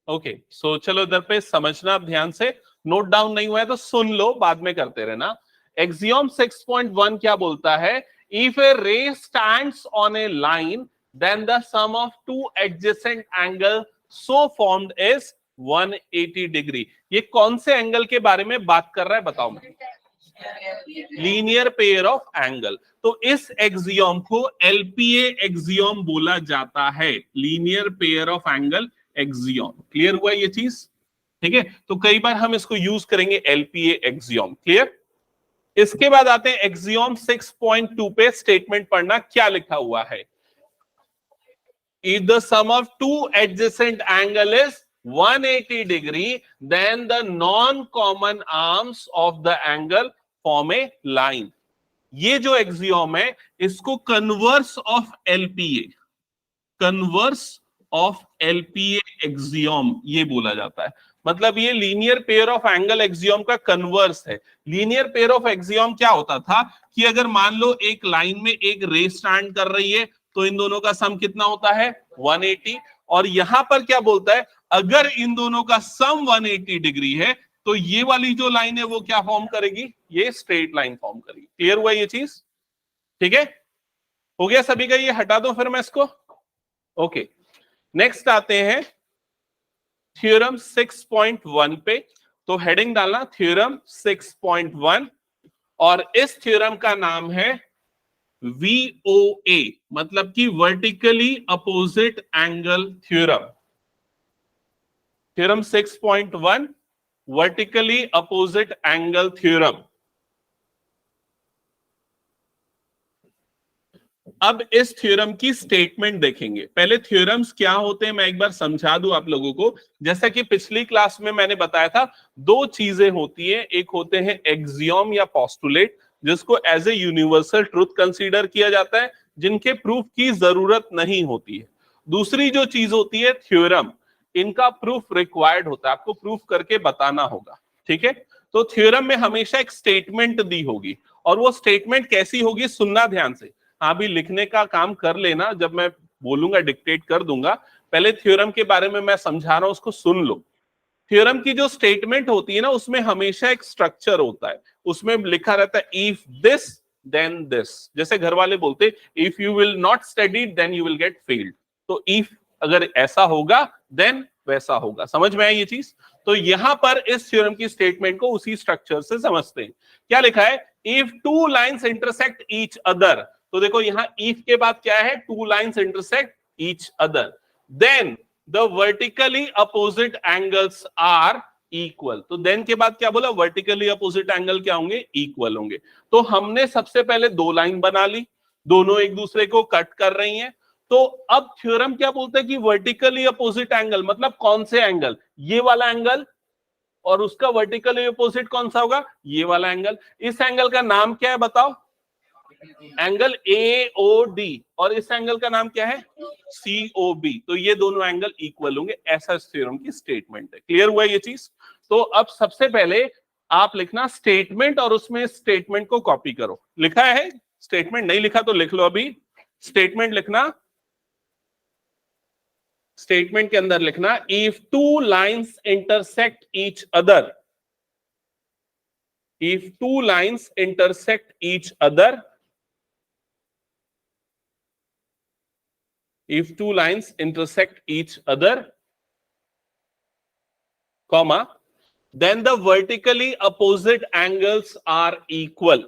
Okay so चलो इधर पे समझना ध्यान से, नोट डाउन नहीं हुआ है तो सुन लो, बाद में करते रहना। एक्सियम 6.1 क्या बोलता है? If a ray stands on a line then the sum of two adjacent angle so formed is 180 degree. ये कौन से एंगल के बारे में बात कर रहा है बताओ मुझे? Linear pair of angle. तो इस एक्सियम को एलपीए एक्सियम बोला जाता है, linear pair of angle axiom. Clear हुआ ये चीज? ठीक है, तो कई बार हम इसको यूज करेंगे एलपीए एक्सियम। क्लियर? इसके बाद आते हैं एक्सियम 6.2 पे, स्टेटमेंट पढ़ना क्या लिखा हुआ है। If the sum of two adjacent angle is 180 degree, then the non-common arms of the angle form a line. ये जो एक्सियम है इसको converse of LPA, converse of LPA axiom ये बोला जाता है। मतलब ये linear pair of angle axiom का कन्वर्स है। लीनियर पेयर ऑफ एक्सियम क्या होता था कि अगर मान लो एक लाइन में एक रे स्टैंड कर रही है तो इन दोनों का सम कितना होता है? 180। और यहां पर क्या बोलता है? अगर इन दोनों का सम 180 डिग्री है तो ये वाली जो लाइन है वो क्या फॉर्म करेगी? ये स्ट्रेट लाइन फॉर्म करेगी। क्लियर हुआ ये चीज? ठीक है, हो गया सभी का? ये हटा दो फिर मैं इसको। ओके, नेक्स्ट आते हैं थ्योरम 6.1 पे। तो हेडिंग डालना थ्योरम 6.1 और इस थ्योरम का नाम है VOA, मतलब कि vertically opposite angle theorem. Theorem 6.1 vertically opposite angle theorem. अब इस थ्योरम की स्टेटमेंट देखेंगे। पहले थ्योरम्स क्या होते हैं मैं एक बार समझा दूं आप लोगों को। जैसा कि पिछली क्लास में मैंने बताया था, दो चीजें होती हैं, एक होते हैं एक्सियम या पोस्टुलेट जिसको as a universal truth consider किया जाता है, जिनके प्रूफ की जरूरत नहीं होती है। दूसरी जो चीज होती है थ्योरम, इनका प्रूफ रिक्वायर्ड होता है, आपको प्रूफ करके बताना होगा। ठीक है, तो थ्योरम में हमेशा एक स्टेटमेंट दी होगी और वो स्टेटमेंट कैसी होगी सुनना ध्यान से। हाँ भी लिखने का काम कर लेना, जब मैं बोलूंगा डिक्टेट कर दूंगा। पहले थ्योरम के बारे में मैं समझा रहा हूं, उसको सुन लो। थ्योरम की जो स्टेटमेंट होती है ना उसमें हमेशा एक स्ट्रक्चर होता है, उसमें लिखा रहता है इफ दिस देन दिस। जैसे घर वाले बोलते if you will not study then you will get failed. तो इफ अगर ऐसा होगा देन वैसा होगा। समझ में आई ये चीज? तो यहां पर इस थ्योरम की स्टेटमेंट को उसी स्ट्रक्चर से समझते हैं। क्या लिखा है? If two lines intersect each other. तो देखो यहां इफ के बाद क्या है? Two lines intersect each other, then the vertically opposite angles are equal. तो देन के बाद क्या बोला? वर्टिकली अपोजिट एंगल क्या होंगे? इक्वल होंगे। तो हमने सबसे पहले दो लाइन बना ली, दोनों एक दूसरे को कट कर रही हैं। तो अब थ्योरम क्या बोलता है कि वर्टिकली अपोजिट एंगल मतलब कौन से एंगल? ये वाला एंगल, और उसका वर्टिकली अपोजिट कौन सा होगा? ये वाला एंगल। इस एंगल का नाम क्या है बताओ? Angle AOD। और इस एंगल का नाम क्या है? COB। तो ये दोनों एंगल इक्वल होंगे, ऐसा इस थ्योरम की स्टेटमेंट है। क्लियर हुआ ये चीज? तो अब सबसे पहले आप लिखना स्टेटमेंट और उसमें स्टेटमेंट को कॉपी करो। लिखा है स्टेटमेंट? नहीं लिखा तो लिख लो अभी। स्टेटमेंट लिखना, स्टेटमेंट के अंदर लिखना if two lines intersect each other, if two lines intersect each other, if two lines intersect each other, comma, then the vertically opposite angles are equal,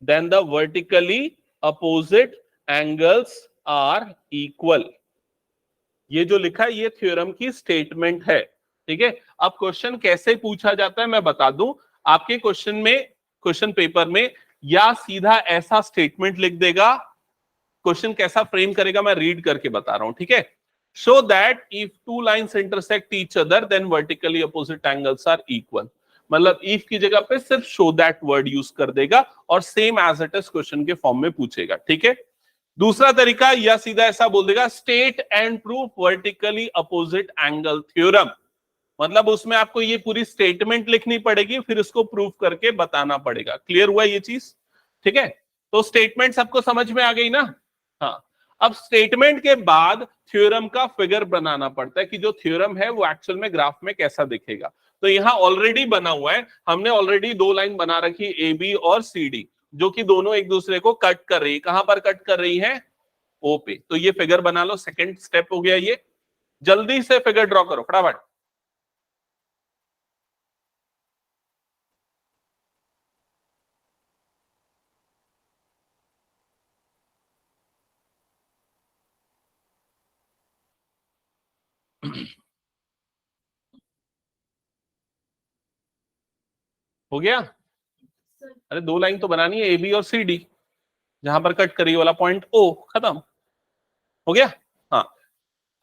then the vertically opposite angles are equal। ये जो लिखा है ये theorem की statement है। ठीक है, अब क्वेश्चन कैसे पूछा जाता है मैं बता दूं। आपके क्वेश्चन में, क्वेश्चन पेपर में या सीधा ऐसा स्टेटमेंट लिख देगा, क्वेश्चन कैसा फ्रेम करेगा मैं रीड करके बता रहा हूं। ठीक है, show that if two lines intersect each other then vertically opposite angles are equal. मतलब इफ की जगह पे सिर्फ शो दैट वर्ड यूज कर देगा और same as it is question के फॉर्म में पूछेगा। ठीक है, दूसरा तरीका या सीधा ऐसा बोल देगा state and proof vertically opposite angle theorem. मतलब उसमें आपको ये पूरी स्टेटमेंट लिखनी पड़ेगी, फिर उसको प्रूफ करके बताना पड़ेगा। क्लियर हुआ ये चीज? ठीक है, तो स्टेटमेंट सबको समझ में आ गई ना? हाँ, अब स्टेटमेंट के बाद थ्योरम का फिगर बनाना पड़ता है कि जो थ्योरम है वो एक्चुअल में ग्राफ में कैसा दिखेगा। तो यहाँ ऑलरेडी बना हुआ है, हमने ऑलरेडी दो लाइन बना रखी ए बी और सी डी, जो कि दोनों एक दूसरे को कट कर रही है। कहां पर कट कर रही है? ओ पे। तो ये फिगर बना लो, सेकंड स्टेप हो गया ये। जल्दी से फिगर ड्रॉ करो फटाफट। हो गया? अरे दो लाइन तो बनानी है, ए बी और सी डी, जहां पर कट करी वाला पॉइंट ओ, खत्म हो गया। हाँ,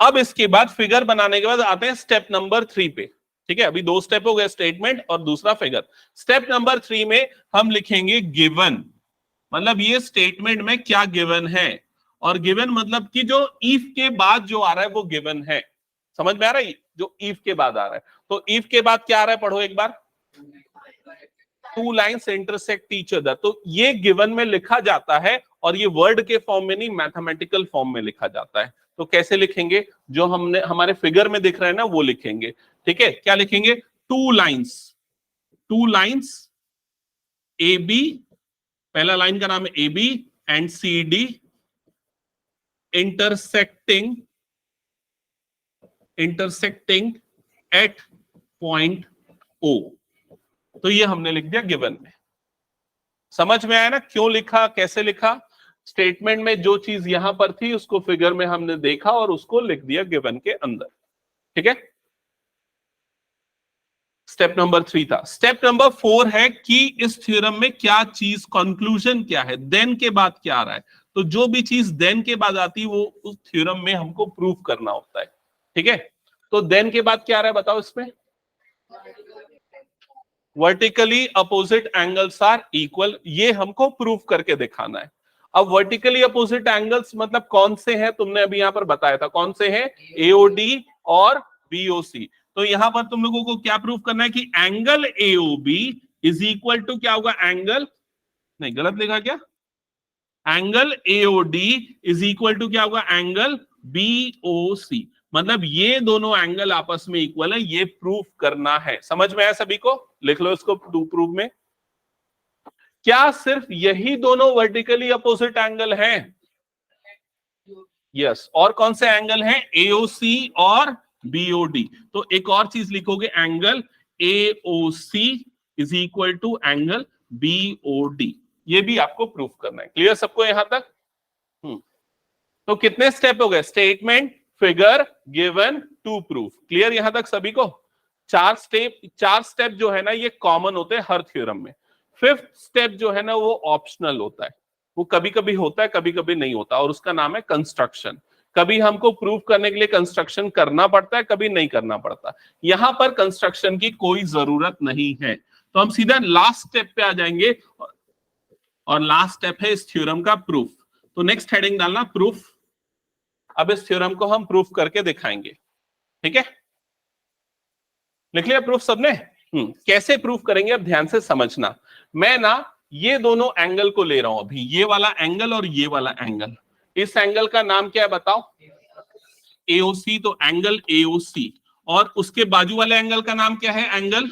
अब इसके बाद फिगर बनाने के बाद आते हैं स्टेप नंबर 3 पे। ठीक है, अभी दो स्टेप हो गए, स्टेटमेंट और दूसरा फिगर। स्टेप नंबर 3 में हम लिखेंगे गिवन, मतलब ये स्टेटमेंट में क्या गिवन है, और गिवन मतलब कि जो इफ के बाद जो आ रहा है वो गिवन है। समझ में आ रहा है? जो इफ के बाद आ रहा है, तो इफ के बाद क्या आ रहा है, पढ़ो एक बार। Two lines intersect each other, तो ये गिवन में लिखा जाता है, और ये वर्ड के फॉर्म में नहीं, मैथमेटिकल फॉर्म में लिखा जाता है। तो कैसे लिखेंगे? जो हमने हमारे फिगर में दिख रहा है ना, वो लिखेंगे। ठीक है, क्या लिखेंगे? टू लाइन्स ए बी, पहला लाइन का नाम है A B, and C D intersecting at point O. तो ये हमने लिख दिया गिवन में। समझ में आया ना क्यों लिखा, कैसे लिखा? स्टेटमेंट में जो चीज यहां पर थी उसको फिगर में हमने देखा और उसको लिख दिया गिवन के अंदर। ठीक है, स्टेप नंबर 3 था। स्टेप नंबर 4 है कि इस थ्योरम में क्या चीज, कंक्लूजन क्या है, देन के बाद क्या आ रहा है। तो जो भी चीज देन के बाद आती है वो उस थ्योरम में हमको प्रूव करना होता है। ठीक है, तो देन के बाद क्या आ रहा है बताओ इसमें? Vertically opposite angles are equal, ये हमको प्रूव करके दिखाना है। अब वर्टिकली अपोजिट एंगल्स मतलब कौन से हैं? तुमने अभी यहां पर बताया था, कौन से हैं? एओडी और बीओसी। तो यहां पर तुम लोगों को क्या प्रूव करना है कि angle AOB is equal to क्या होगा? एंगल, नहीं गलत लिखा क्या? Angle AOD is equal to क्या होगा? Angle BOC. मतलब ये दोनों एंगल आपस में इक्वल है, ये प्रूफ करना है। समझ में आया सभी को? लिख लो इसको प्रूफ में। क्या सिर्फ यही दोनों वर्टिकली अपोजिट एंगल हैं? यस, और कौन से एंगल हैं? एओसी और बीओडी। तो एक और चीज लिखोगे, angle AOC is equal to angle BOD. ये भी आपको प्रूफ करना है। क्लियर सबको यहां तक? तो कितने स्टेप हो गए? Statement, figure, given, to proof. Clear यहां तक सभी को? चार स्टेप जो है ना ये कॉमन होते हैं हर थ्योरम में। फिफ्थ स्टेप जो है ना वो ऑप्शनल होता है, वो कभी कभी होता है कभी कभी नहीं होता, और उसका नाम है कंस्ट्रक्शन। कभी हमको प्रूफ करने के लिए कंस्ट्रक्शन करना पड़ता है, कभी नहीं करना पड़ता। यहां पर कंस्ट्रक्शन की कोई जरूरत नहीं है। तो हम सीधा लास्ट स्टेप पे आ जाएंगे, और लास्ट स्टेप है इस थ्योरम का प्रूफ। तो नेक्स्ट हेडिंग डालना प्रूफ। अब इस थ्योरम को हम प्रूफ करके दिखाएंगे। ठीक है, लिख लिया प्रूफ सबने? कैसे प्रूफ करेंगे अब ध्यान से समझना। मैं ना ये दोनों एंगल को ले रहा हूं अभी, ये वाला एंगल और ये वाला एंगल। इस एंगल का नाम क्या है बताओ? एओसी। तो एंगल एओसी, और उसके बाजू वाले एंगल का नाम क्या है? Angle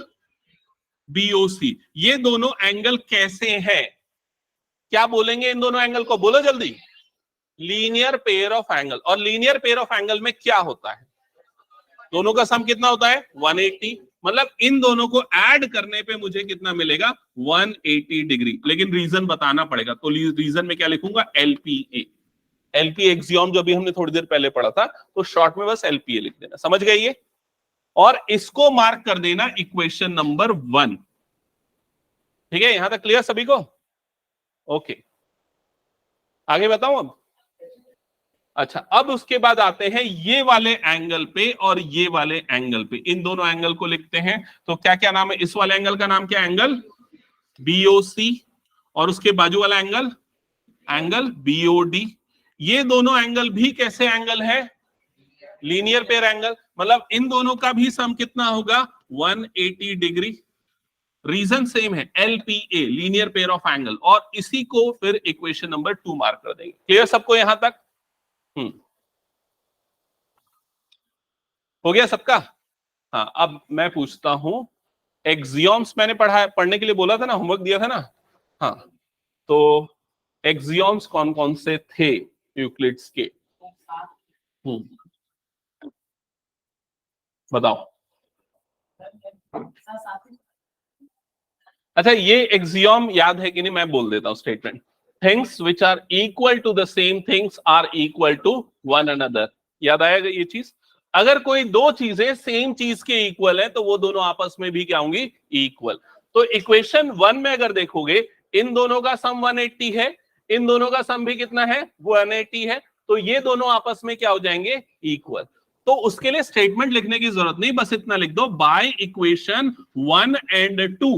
BOC. ये दोनों एंगल कैसे हैं? क्या बोलेंगे इन दोनों एंगल को? बोलो जल्दी। Linear pair of angle. और लीनियर पेयर ऑफ एंगल में क्या होता है? दोनों का सम कितना होता है? 180। मतलब इन दोनों को ऐड करने पे मुझे कितना मिलेगा? 180 डिग्री। लेकिन रीजन बताना पड़ेगा, तो रीजन में क्या लिखूंगा? एलपीए। एलपी एक्सियोम जो अभी हमने थोड़ी देर पहले पढ़ा था, तो शॉर्ट में बस एलपीए लिख देना। समझ गए ये? और इसको मार्क कर देना इक्वेशन नंबर 1। ठीक है, यहां तक क्लियर सभी को? ओके, आगे बताऊं अब? अच्छा, अब उसके बाद आते हैं ये वाले एंगल पे और ये वाले एंगल पे। इन दोनों एंगल को लिखते हैं। तो क्या क्या नाम है? इस वाले एंगल का नाम क्या है? Angle BOC. और उसके बाजू वाला एंगल? Angle BOD. ये दोनों एंगल भी कैसे एंगल है? Linear pair angle. मतलब इन दोनों का भी सम कितना होगा? 180 डिग्री। रीजन सेम है, LPA, linear pair of angle. और इसी को फिर इक्वेशन नंबर 2 मार्क कर देंगे। क्लियर सबको यहां तक? हो गया सबका? हाँ, अब मैं पूछता हूं, एक्सियोम्स मैंने पढ़ने के लिए बोला था ना, होमवर्क दिया था ना। हाँ, तो एक्सियोम्स कौन कौन से थे यूक्लिड्स के? बताओ। अच्छा, ये एक्सियोम याद है कि नहीं? मैं बोल देता हूं statement. Things which are equal to the same things are equal to one another. याद आएगा ये चीज? अगर कोई दो चीजें सेम चीज के इक्वल है तो वो दोनों आपस में भी क्या होंगी? इक्वल। तो इक्वेशन 1 में अगर देखोगे, इन दोनों का सम 180 है, इन दोनों का सम भी कितना है? 180 है। तो ये दोनों आपस में क्या हो जाएंगे? इक्वल। तो उसके लिए स्टेटमेंट लिखने की जरूरत नहीं, बस इतना लिख दो, by equation 1 and 2,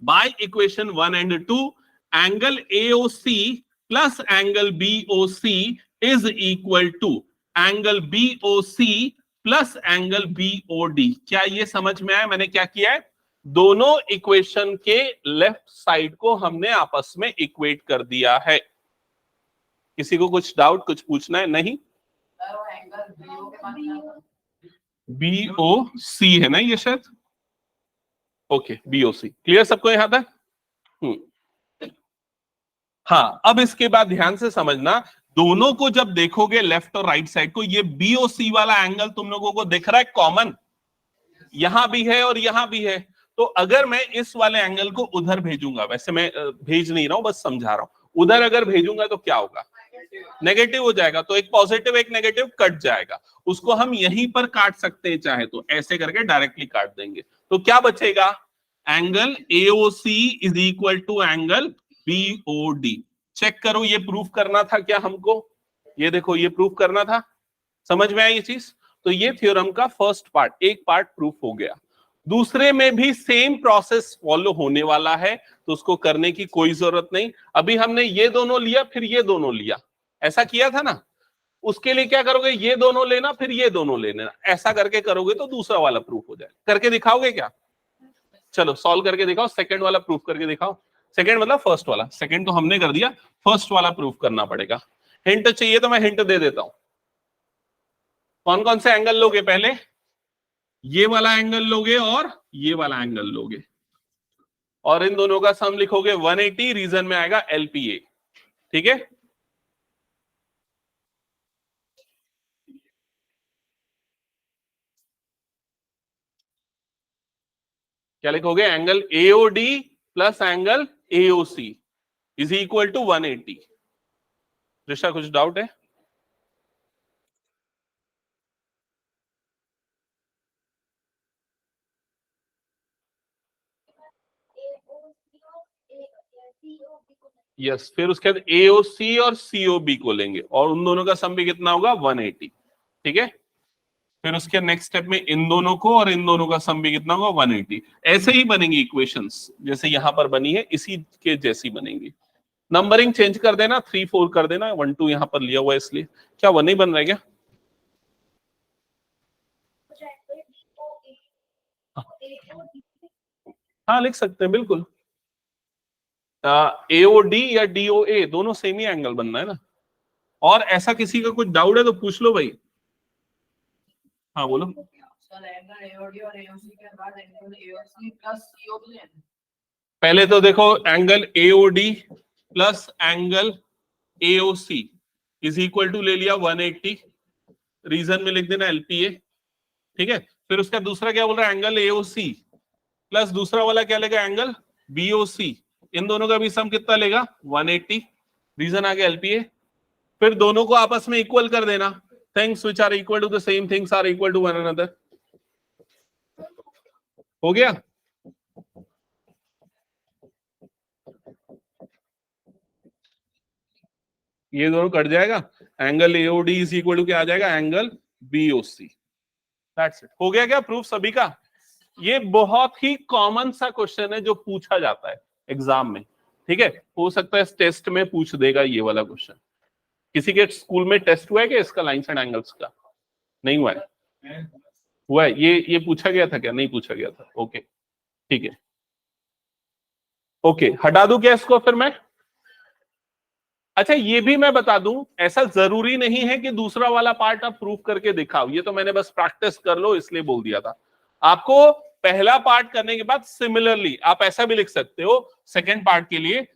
by equation 1 and 2, angle AOC plus angle BOC is equal to angle BOC plus angle BOD। क्या ये समझ में आया मैंने क्या किया है? दोनों इक्वेशन के लेफ्ट साइड को हमने आपस में इक्वेट कर दिया है। किसी को कुछ डाउट, कुछ पूछना है? नहीं? BOC है ना ये शायद? ओके, BOC क्लियर सबको यहां तक? हाँ, अब इसके बाद ध्यान से समझना, दोनों को जब देखोगे लेफ्ट और राइट साइड को, ये BOC वाला एंगल तुम लोगों को दिख रहा है कॉमन, यहां भी है और यहां भी है। तो अगर मैं इस वाले एंगल को उधर भेजूंगा, वैसे मैं भेज नहीं रहा हूं, बस समझा रहा हूं, उधर अगर भेजूंगा तो क्या होगा? नेगेटिव हो जाएगा। तो एक पॉजिटिव एक नेगेटिव कट जाएगा, उसको हम यहीं पर काट सकते हैं, चाहे तो ऐसे करके डायरेक्टली काट देंगे। तो क्या बचेगा? Angle AOC is equal to angle BOD। Check करो, ये प्रूफ करना था क्या हमको? ये देखो, ये प्रूफ करना था। समझ में आई ये चीज? तो ये थ्योरम का फर्स्ट पार्ट, एक पार्ट प्रूफ हो गया। दूसरे में भी सेम प्रोसेस फॉलो होने वाला है, तो उसको करने की कोई जरूरत नहीं। अभी हमने ये दोनों लिया, फिर ये दोनों लिया, ऐसा किया था ना। उसके लिए क्या करोगे? ये दोनों लेना, फिर ये दोनों लेना, ऐसा करके करोगे तो दूसरा वाला प्रूफ हो जाए। करके दिखाओगे क्या? चलो सॉल्व करके दिखाओ, सेकंड वाला प्रूफ करके दिखाओ। सेकंड मतलब फर्स्ट वाला, सेकंड तो हमने कर दिया, फर्स्ट वाला प्रूफ करना पड़ेगा। हिंट चाहिए तो मैं हिंट दे देता हूं। कौन कौन से एंगल लोगे? पहले ये वाला एंगल लोगे और ये वाला एंगल लोगे, और इन दोनों का सम लिखोगे 180, रीजन में आएगा LPA। ठीक है? क्या लिखोगे? Angle AOD plus angle AOC is equal to 180। Risha कुछ डाउट है? यस, फिर उसके बाद AOC और COB को लेंगे, और उन दोनों का सम भी कितना होगा? 180। ठीक है? फिर उसके नेक्स्ट स्टेप में इन दोनों को और इन दोनों का सम भी कितना होगा? 180। ऐसे ही बनेंगी इक्वेशंस, जैसे यहां पर बनी है, इसी के जैसी बनेंगी। नंबरिंग चेंज कर देना, 3 4 कर देना, 1 2 यहां पर लिया हुआ है इसलिए। क्या 1 नहीं बन रहा है क्या? हाँ, लिख सकते हैं बिल्कुल। AOD या DOA दोनों सेम ही एंगल बनना है ना। और ऐसा किसी का कुछ डाउट है तो पूछ लो भाई। हाँ बोलो। पहले तो देखो, angle AOD plus angle AOC is equal to ले लिया 180, रीजन में लिख देना LPA। ठीक है? फिर उसका दूसरा क्या बोल रहा है? एंगल AOC प्लस दूसरा वाला क्या लेगा? Angle BOC। इन दोनों का भी सम कितना लेगा? 180, रीजन आ गया LPA। फिर दोनों को आपस में इक्वल कर देना, things which are equal to the same things are equal to one another. हो गया? ये दोनों कट जाएगा, angle AOD is equal to क्या आ जाएगा? Angle BOC। That's it. हो गया क्या प्रूफ सभी का? ये बहुत ही कॉमन सा क्वेश्चन है जो पूछा जाता है एग्जाम में। ठीक है? हो सकता है टेस्ट में पूछ देगा ये वाला क्वेश्चन। किसी के स्कूल में टेस्ट हुआ है क्या इसका, लाइन्स एंड एंगल्स का? नहीं हुआ है? हुआ है? ये पूछा गया था क्या? नहीं पूछा गया था। ओके, ठीक है। ओके, हटा दूं क्या इसको फिर मैं? अच्छा ये भी मैं बता दूं, ऐसा जरूरी नहीं है कि दूसरा वाला पार्ट आप प्रूफ करके दिखाओ, ये तो मैंने बस प्रैक्टिस कर लो इसलिए बोल दिया था। आपको पहला पार्ट करने के बाद सिमिलरली आप ऐसा भी लिख सकते हो सेकेंड पार्ट के लिए,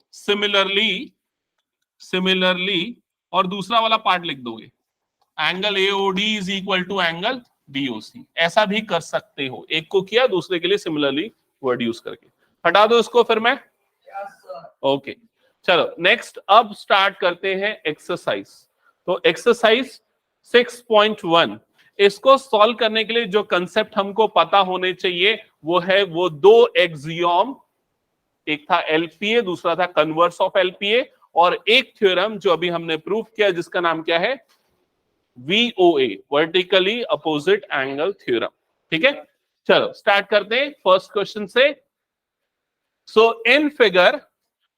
सिमिलरली और दूसरा वाला पार्ट लिख दोगे angle AOD is equal to angle BOC, ऐसा भी कर सकते हो। एक को किया, दूसरे के लिए सिमिलरली वर्ड यूज करके। हटा दो इसको फिर मैं। ओके चलो नेक्स्ट, अब स्टार्ट करते हैं एक्सरसाइज। तो एक्सरसाइज 6.1, इसको सॉल्व करने के लिए जो कंसेप्ट हमको पता होने चाहिए वो है वो दो एक्सियोम, एक था एलपीए, दूसरा था कन्वर्स ऑफ एलपीए, और एक थ्योरम जो अभी हमने प्रूफ किया जिसका नाम क्या है, VOA, vertically opposite angle theorem. ठीक है, चलो स्टार्ट करते हैं फर्स्ट क्वेश्चन से। सो इन फिगर,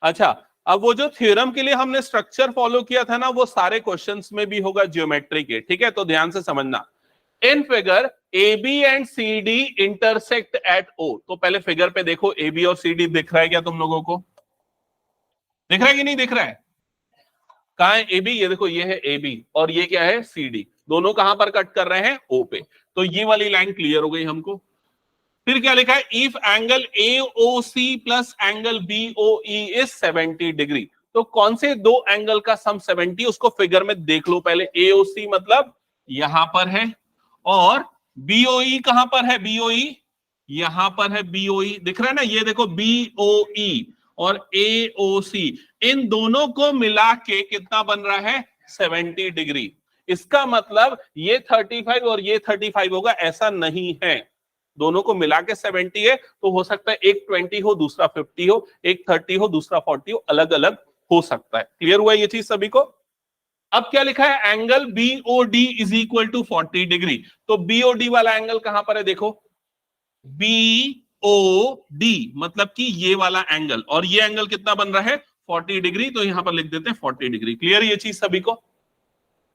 अच्छा अब वो जो थ्योरम के लिए हमने स्ट्रक्चर फॉलो किया था ना, वो सारे क्वेश्चंस में भी होगा ज्योमेट्री के। ठीक है, तो ध्यान से समझना। In figure AB and CD intersect at O। तो पहले फिगर पे देखो AB और CD दिख रहा है क्या तुम लोगों को? दिख रहा है कि नहीं दिख रहा है? कहां है AB? ये देखो, ये है AB और ये क्या है CD। दोनों कहां पर कट कर रहे हैं? O पे। तो ये वाली लाइन क्लियर हो गई हमको। फिर क्या लिखा है? If angle AOC plus angle BOE is 70 degree. तो कौन से दो एंगल का सम 70, उसको फिगर में देख लो पहले। AOC मतलब यहां पर है, और BOE कहां पर है? BOE यहां पर है। BOE दिख रहा है ना, ये देखो BOE और AOC, इन दोनों को मिला के कितना बन रहा है? 70 डिग्री। इसका मतलब ये 35 और ये 35 होगा, ऐसा नहीं है। दोनों को मिला के 70 है, तो हो सकता है एक 20 हो, दूसरा 50 हो, एक 30 हो, दूसरा 40 हो, अलग अलग हो सकता है। क्लियर हुआ ये चीज सभी को? अब क्या लिखा है? Angle BOD is equal to 40 degree. तो BOD वाला एंगल कहां पर है? देखो BOD मतलब कि ये वाला एंगल, और ये एंगल कितना बन रहा है? 40 डिग्री। तो यहां पर लिख देते हैं 40 डिग्री। क्लियर ये चीज सभी को?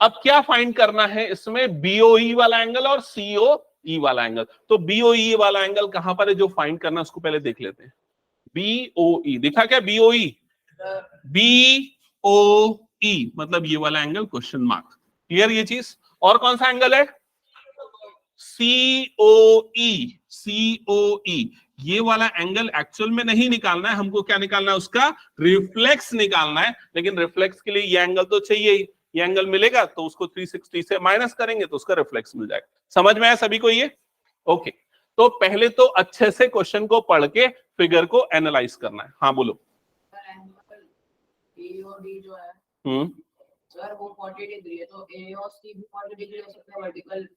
अब क्या फाइंड करना है इसमें? BOE वाला एंगल और COE वाला एंगल। तो BOE वाला एंगल कहां पर है जो फाइंड करना है, उसको पहले देख लेते हैं। BOE दिखा क्या? BOE BOE मतलब ये वाला एंगल, क्वेश्चन मार्क। क्लियर ये चीज? और कौन सा एंगल है? COE ये वाला एंगल एक्चुअल में नहीं निकालना है हमको। क्या निकालना है? उसका रिफ्लेक्स निकालना है। लेकिन रिफ्लेक्स के लिए ये एंगल तो चाहिए ही। ये एंगल मिलेगा तो उसको 360 से माइनस करेंगे तो उसका रिफ्लेक्स मिल जाएगा। समझ में आया सभी को ये? ओके, तो पहले तो अच्छे से क्वेश्चन को पढ़ के फिगर को एनालाइज करना है। हाँ बोलो। जो है सर वो 40 डिग्री है, तो A और C भी 40 डिग्री हो सकता है वर्टिकल।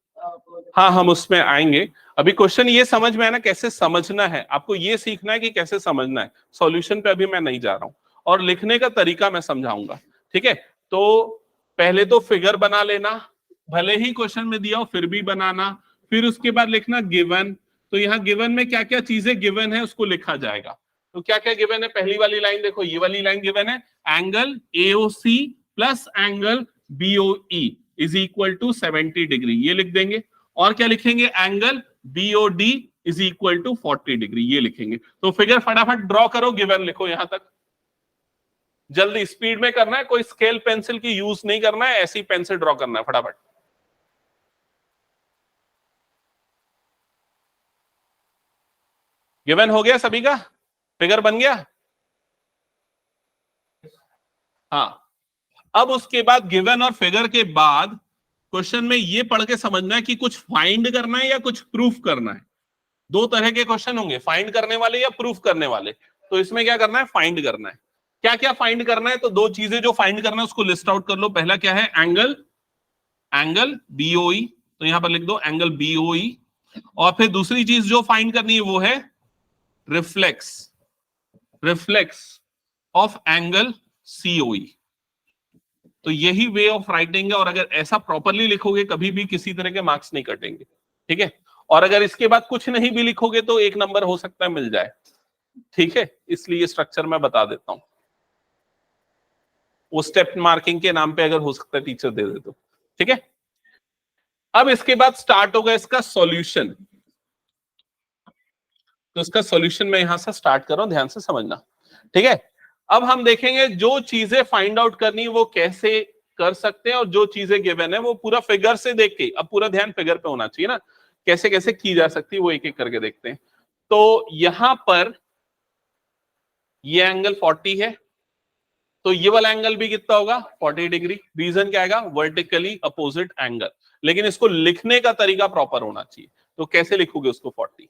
हाँ हम उसमें आएंगे। अभी क्वेश्चन ये समझ में है ना, कैसे समझना है आपको, ये सीखना है कि कैसे समझना है। सॉल्यूशन पे अभी मैं नहीं जा रहा हूं, और लिखने का तरीका मैं समझाऊंगा। ठीक है, तो पहले तो फिगर बना लेना, भले ही क्वेश्चन में दिया हो फिर भी बनाना। फिर उसके बाद लिखना गिवन। तो यहाँ गिवन में क्या क्या चीजें गिवन है उसको लिखा जाएगा। तो क्या क्या गिवन है? पहली वाली लाइन देखो, ये वाली लाइन गिवन है, angle AOC plus angle BOE is equal to 70 degree, ये लिख देंगे। और क्या लिखेंगे? Angle BOD is equal to 40 degree, ये लिखेंगे। तो फिगर फटाफट ड्रॉ करो, गिवन लिखो यहां तक। जल्दी स्पीड में करना है, कोई स्केल पेंसिल की यूज नहीं करना है, ऐसी पेंसिल ड्रॉ करना है फटाफट। गिवन हो गया सभी का? फिगर बन गया? हाँ, अब उसके बाद गिवन और फिगर के बाद क्वेश्चन में ये पढ़ के समझना है कि कुछ फाइंड करना है या कुछ प्रूफ करना है। दो तरह के क्वेश्चन होंगे, फाइंड करने वाले या प्रूफ करने वाले। तो इसमें क्या करना है? फाइंड करना है। क्या क्या फाइंड करना है? तो दो चीजें जो फाइंड करना है उसको लिस्ट आउट कर लो। पहला क्या है? एंगल BOE, तो यहां पर लिख दो एंगल BOE। और फिर दूसरी चीज जो फाइंड करनी है वो है रिफ्लेक्स ऑफ एंगल COE। तो यही वे ऑफ राइटिंग है, और अगर ऐसा प्रॉपरली लिखोगे कभी भी किसी तरह के मार्क्स नहीं कटेंगे। ठीक है, और अगर इसके बाद कुछ नहीं भी लिखोगे तो एक नंबर हो सकता है मिल जाए। ठीक है, इसलिए स्ट्रक्चर मैं बता देता हूं। वो स्टेप मार्किंग के नाम पे अगर हो सकता है टीचर दे दे तो। ठीक है, अब इसके बाद स्टार्ट होगा इसका सॉल्यूशन। तो इसका सॉल्यूशन मैं यहां से स्टार्ट कर रहा हूं, ध्यान से समझना। ठीक है, अब हम देखेंगे जो चीजें फाइंड आउट करनी वो कैसे कर सकते हैं, और जो चीजें गिवन है वो पूरा फिगर से देख के, अब पूरा ध्यान फिगर पे होना चाहिए ना, कैसे कैसे की जा सकती है वो एक एक करके देखते हैं। तो यहां पर ये एंगल 40 है, तो ये वाला एंगल भी कितना होगा 40 डिग्री। रीजन क्या आएगा, वर्टिकली अपोजिट एंगल। लेकिन इसको लिखने का तरीका प्रॉपर होना चाहिए, तो कैसे लिखोगे उसको 40?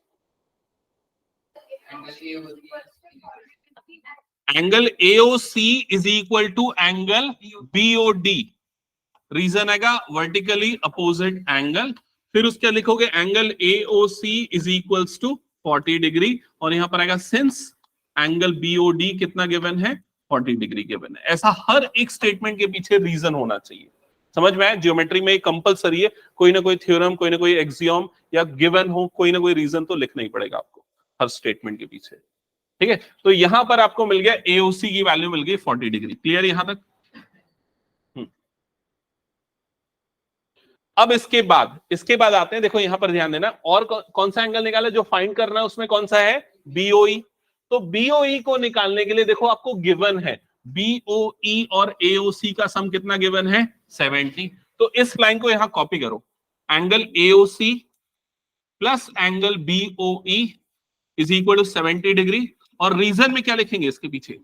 Angle AOC is equal to angle BOD। Reason आएगा वर्टिकली अपोजिट एंगल। फिर उसके लिखोगे angle AOC is equals to 40 degree, और यहां पर आएगा सिंस एंगल BOD कितना गिवन है 40 डिग्री गिवन है। ऐसा हर एक स्टेटमेंट के पीछे रीजन होना चाहिए। समझ में आया? ज्योमेट्री में कंपलसरी है, कोई ना कोई थ्योरम, कोई ना कोई एक्सियोम या गिवन हो, कोई ना कोई रीजन तो लिखना ही पड़ेगा आपको हर स्टेटमेंट के पीछे। ठीक है, तो यहां पर आपको मिल गया AOC की वैल्यू मिल गई 40 डिग्री। क्लियर यहां तक? अब इसके बाद आते हैं, देखो यहां पर ध्यान देना, और कौन सा एंगल निकाले जो फाइंड करना है उसमें, कौन सा है BOE। तो BOE को निकालने के लिए देखो आपको गिवन है BOE और AOC का सम कितना गिवन है 70। तो इस लाइन को यहां कॉपी करो, angle AOC plus angle BOE is equal to 70 degree. और रीजन में क्या लिखेंगे इसके पीछे,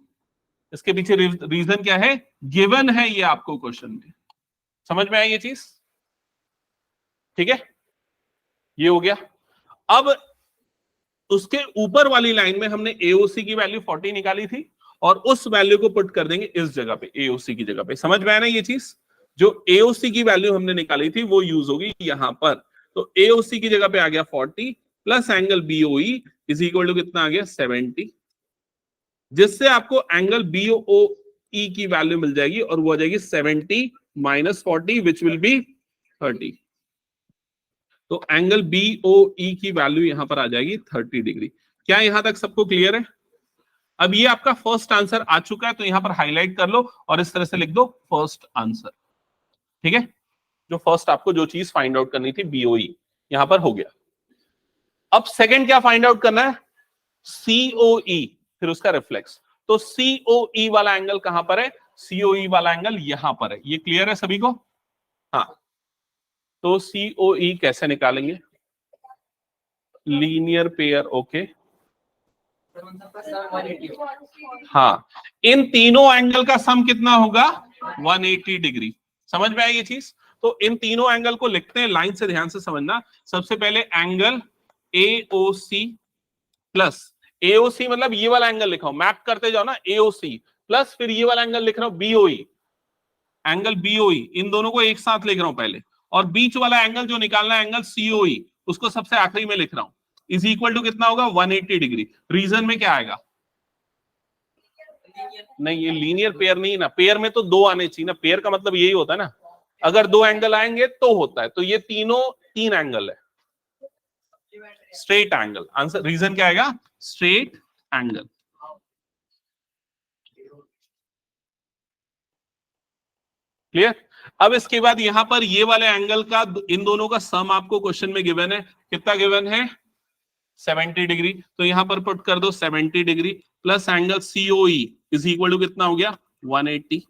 इसके पीछे रीजन क्या है, गिवन है ये आपको क्वेश्चन में। समझ में आई ये चीज? ठीक है, ये हो गया। अब उसके ऊपर वाली लाइन में हमने AOC की वैल्यू 40 निकाली थी, और उस वैल्यू को पुट कर देंगे इस जगह पे, AOC की जगह पे। समझ में आया ना ये चीज? जो AOC की वैल्यू हमने निकाली थी वो यूज होगी यहां पर। तो AOC की जगह पे आ गया 40 plus angle BOE is equal to कितना आ गया 70, जिससे आपको एंगल BOE की वैल्यू मिल जाएगी, और वो आ जाएगी 70 माइनस 40 विच विल बी 30। तो एंगल BOE की वैल्यू यहां पर आ जाएगी 30 डिग्री। क्या यहां तक सबको क्लियर है? अब ये आपका फर्स्ट आंसर आ चुका है, तो यहां पर हाईलाइट कर लो और इस तरह से लिख दो फर्स्ट आंसर। ठीक है, जो फर्स्ट आपको जो चीज फाइंड आउट करनी थी BOE यहां पर हो गया। अब सेकंड क्या फाइंड आउट करना है, COE, फिर उसका रिफ्लेक्स। तो COE वाला एंगल कहां पर है, COE वाला एंगल यहां पर है। ये क्लियर है सभी को? हाँ, तो COE कैसे निकालेंगे, लीनियर पेयर। ओके, हाँ, इन तीनों एंगल का सम कितना होगा 180 डिग्री। समझ में आई ये चीज? तो इन तीनों एंगल को लिखते हैं, लाइन से ध्यान से समझना। सबसे पहले एंगल AOC प्लस, AOC मतलब ये वाला एंगल लिखा हूं, मैप करते जाओ ना, AOC प्लस फिर ये वाला एंगल लिख रहा हूं BOE, एंगल BOE, इन दोनों को एक साथ लिख रहा हूं पहले, और बीच वाला एंगल जो निकालना है एंगल COE, उसको सबसे आखिरी में लिख रहा हूं, इज इक्वल टू कितना होगा 180 डिग्री। रीजन में क्या आएगा, नहीं ये लीनियर पेयर नहीं ना, पेयर में तो दो आने चाहिए ना, पेयर का मतलब यही होता है ना, अगर दो एंगल आएंगे तो होता है। तो ये तीनों तीन एंगल है, स्ट्रेट एंगल। आंसर रीजन क्या आएगा, स्ट्रेट एंगल। क्लियर? अब इसके बाद यहां पर ये वाले एंगल का, इन दोनों का सम आपको क्वेश्चन में गिवन है, कितना गिवन है 70 डिग्री। तो यहां पर पुट कर दो 70 degree plus angle COE is equal to कितना हो गया 180।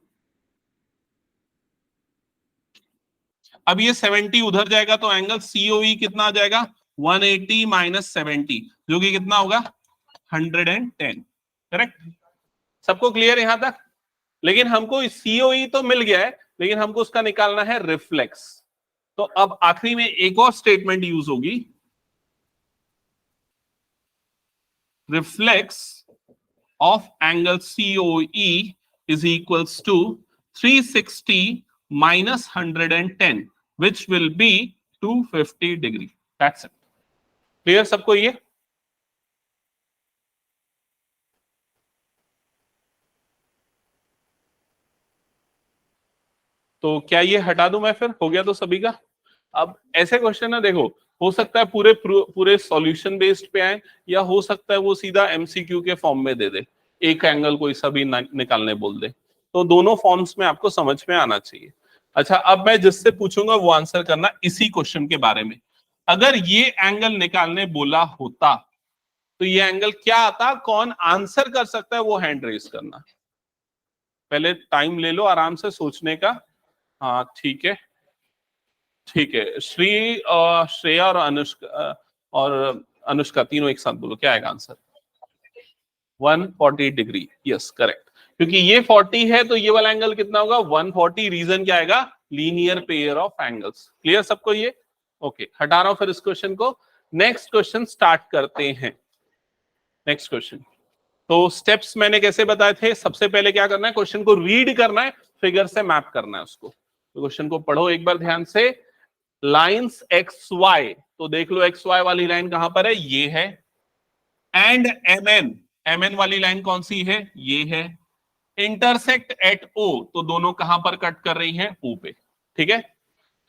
अब ये 70 उधर जाएगा तो एंगल COE कितना आ जाएगा 180 माइनस 70, जो कि कितना होगा 110। करेक्ट? सबको क्लियर यहां तक? लेकिन हमको COE तो मिल गया है, लेकिन हमको उसका निकालना है रिफ्लेक्स। तो अब आखिरी में एक और स्टेटमेंट यूज होगी, reflex of angle COE is equals to 360 minus 110 which will be 250 degree. That's it. Clear सबको ये? तो क्या ये हटा दूं मैं, फिर हो गया तो सभी का? अब ऐसे क्वेश्चन है, देखो हो सकता है पूरे सॉल्यूशन बेस्ड पे आए, या हो सकता है वो सीधा MCQ के फॉर्म में दे दे, एक एंगल कोई सभी निकालने बोल दे। तो दोनों फॉर्म्स में आपको समझ में आना चाहिए। अच्छा, अब मैं जिससे पूछूंगा वो आंसर करना इसी क्वेश्चन के बारे में। अगर ये एंगल निकालने बोला होता तो ये एंगल क्या आता, कौन आंसर कर सकता है वो हैंड रेज करना। पहले टाइम ले लो आराम से सोचने का। हाँ ठीक है, ठीक है। श्रेया और अनुष्का तीनों एक साथ बोलो, क्या आएगा आंसर? 140 डिग्री। यस करेक्ट, क्योंकि ये 40 है तो ये वाला एंगल कितना होगा? 140। रीजन क्या आएगा? Linear pair of angles. Clear सबको ये? ओके, हटा रहा हूं फिर इस क्वेश्चन को। नेक्स्ट क्वेश्चन स्टार्ट करते हैं। नेक्स्ट क्वेश्चन, तो स्टेप्स मैंने कैसे बताए थे? सबसे पहले क्या करना है? क्वेश्चन को रीड करना है, फिगर से मैप करना है उसको। तो क्वेश्चन को पढ़ो एक बार ध्यान से। लाइंस एक्स वाई, तो देख लो एक्स वाई वाली लाइन कहां पर है? ये है। एंड एम एन वाली लाइन कौन सी है? ये है। इंटरसेक्ट एट ओ, तो दोनों कहां पर कट कर रही हैं? ओ पे। ठीक है,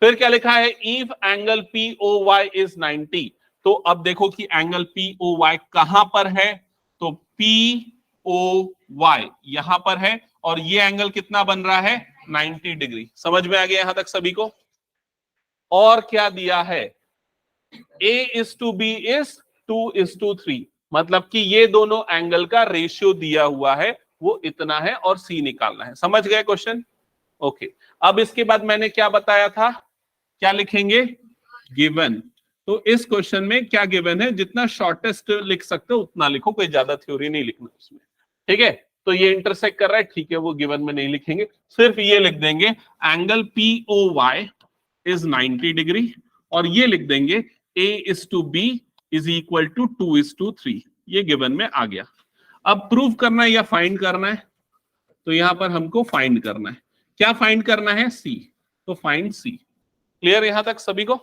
फिर क्या लिखा है? If angle P O Y is 90, तो अब देखो कि एंगल पी ओ वाई कहां पर है? तो पी ओ वाई यहां पर है, और ये एंगल कितना बन रहा है? 90 डिग्री। समझ में आ गया यहां तक सभी को? और क्या दिया है? A is to B is 2:3, मतलब कि ये दोनों एंगल का रेशियो दिया हुआ है, वो इतना है, और C निकालना है। समझ गए क्वेश्चन? ओके, अब इसके बाद मैंने क्या बताया था? क्या लिखेंगे? गिवन। तो इस क्वेश्चन में क्या गिवन है? जितना शॉर्टेस्ट लिख सकते हो उतना लिखो, कोई ज्यादा थ्योरी नहीं लिखना उसमें। ठीक है, तो ये इंटरसेक्ट कर रहा है, ठीक है, वो गिवन में नहीं लिखेंगे, सिर्फ ये लिख देंगे angle P O Y is 90 degree, और ये लिख देंगे A is to B is equal to 2:3। ये गिवन में आ गया। अब प्रूव करना है या फाइंड करना है? तो यहां पर हमको फाइंड करना है। क्या फाइंड करना है? C। तो फाइंड C। क्लियर यहां तक सभी को?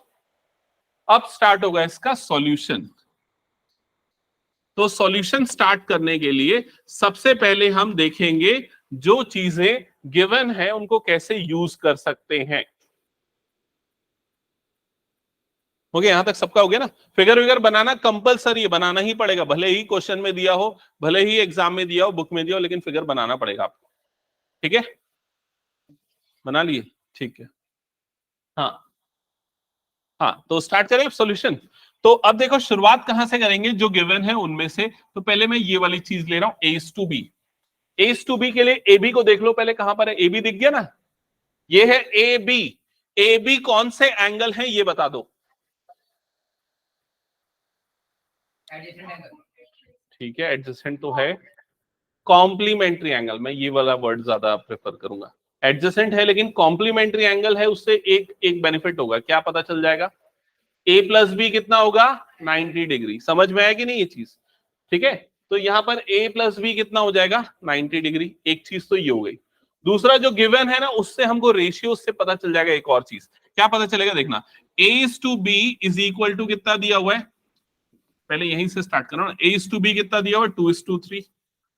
अब स्टार्ट होगा इसका सॉल्यूशन। तो सॉल्यूशन स्टार्ट करने के लिए सबसे पहले हम देखेंगे जो चीजें गिवन है उनको कैसे यूज कर सकते हैं। हो गया? यहां तक सबका हो गया ना? फिगर विगर बनाना कंपलसरी बनाना ही पड़ेगा, भले ही क्वेश्चन में दिया हो, भले ही एग्जाम में दिया हो, बुक में दिया हो, लेकिन फिगर बनाना पड़ेगा आपको। ठीक है, बना लिए? ठीक है। हाँ हाँ, तो स्टार्ट करें सॉल्यूशन। तो अब देखो शुरुआत कहां से करेंगे? जो गिवन है उनमें से। तो पहले मैं ये वाली चीज ले रहा हूं, S to B. S to B के लिए ए बी को देख लो पहले, कहां पर है? ए बी दिख गया ना? ये है ए बी। ए बी कौन से एंगल है ये बता दो। ठीक है, एडजेसेंट तो है। कॉम्प्लीमेंट्री एंगल, मैं ये वाला वर्ड ज्यादा प्रेफर करूंगा। एडजेसेंट है लेकिन कॉम्प्लीमेंट्री एंगल है, उससे एक एक बेनिफिट होगा। क्या पता चल जाएगा? a प्लस बी कितना होगा? 90 डिग्री। समझ में आया कि नहीं ये चीज? ठीक है, तो यहां पर a प्लस बी कितना हो जाएगा? 90 डिग्री। एक चीज तो ये हो गई। दूसरा जो गिवन है ना, उससे हमको रेशियो से पता चल जाएगा एक और चीज। क्या पता चलेगा? देखना, a is to b is equal to कितना दिया हुआ है? पहले यहीं से स्टार्ट करो ना। a is to b कितना दिया हुआ है? 2:3।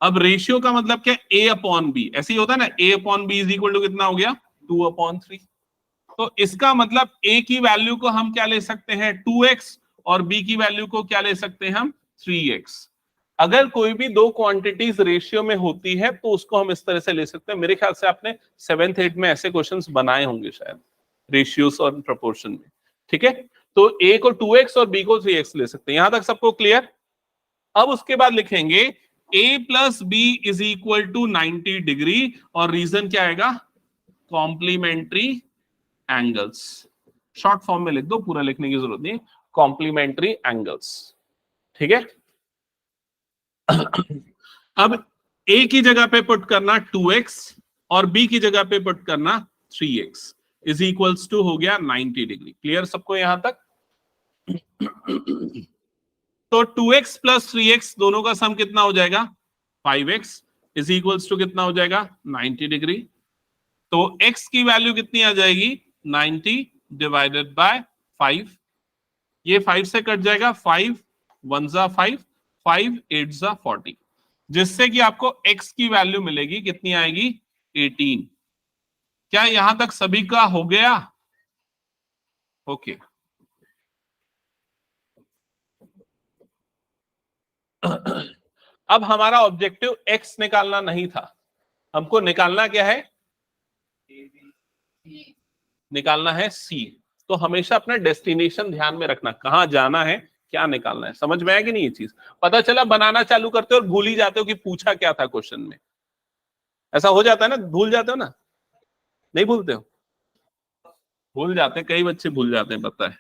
अब रेशियो का मतलब क्या? a upon B. ऐसे ही होता है ना, a upon B is equal to कितना हो गया? 2/3। तो इसका मतलब a की वैल्यू को हम क्या ले सकते हैं? 2x, और b की वैल्यू को क्या ले सकते हैं हम? 3x। अगर कोई भी दो क्वांटिटीज रेशियो में होती है तो उसको हम इस तरह से ले सकते हैं। मेरे ख्याल से आपने 7th 8th में ऐसे क्वेश्चंस बनाए होंगे शायद, रेशियोस और प्रोपोर्शन में। ठीक है, तो a को 2x और b को 3x ले सकते हैं। यहां तक सबको क्लियर? अब उसके बाद लिखेंगे a plus B is equal to 90 degree, और रीजन क्या आएगा? Complementary angles. शॉर्ट फॉर्म में लिख दो, पूरा लिखने की जरूरत नहीं। Complementary angles. ठीक है, अब a की जगह पे पुट करना 2x, और b की जगह पे पुट करना 3x इज इक्वल्स टू हो गया 90 डिग्री। क्लियर सबको यहां तक? तो 2x प्लस 3x दोनों का सम कितना हो जाएगा? 5x इज इक्वल्स टू कितना हो जाएगा? 90 डिग्री। तो x की वैल्यू कितनी आ जाएगी? 90 डिवाइडेड बाय 5। ये 5 से कट जाएगा, 5 1 जा 5, 5 8 जा 40, जिससे कि आपको x की वैल्यू मिलेगी कितनी आएगी? 18। क्या यहां तक सभी का हो गया? ओके। अब हमारा ऑब्जेक्टिव x निकालना नहीं था, हमको निकालना क्या है? निकालना है c। तो हमेशा अपना डेस्टिनेशन ध्यान में रखना, कहां जाना है, क्या निकालना है। समझ में आया कि नहीं ये चीज? पता चला बनाना चालू करते हो और भूल ही जाते हो कि पूछा क्या था क्वेश्चन में। ऐसा हो जाता है ना, भूल जाते हो ना? नहीं भूलते हो? भूल जाते हैं, कई बच्चे भूल जाते हैं, पता है।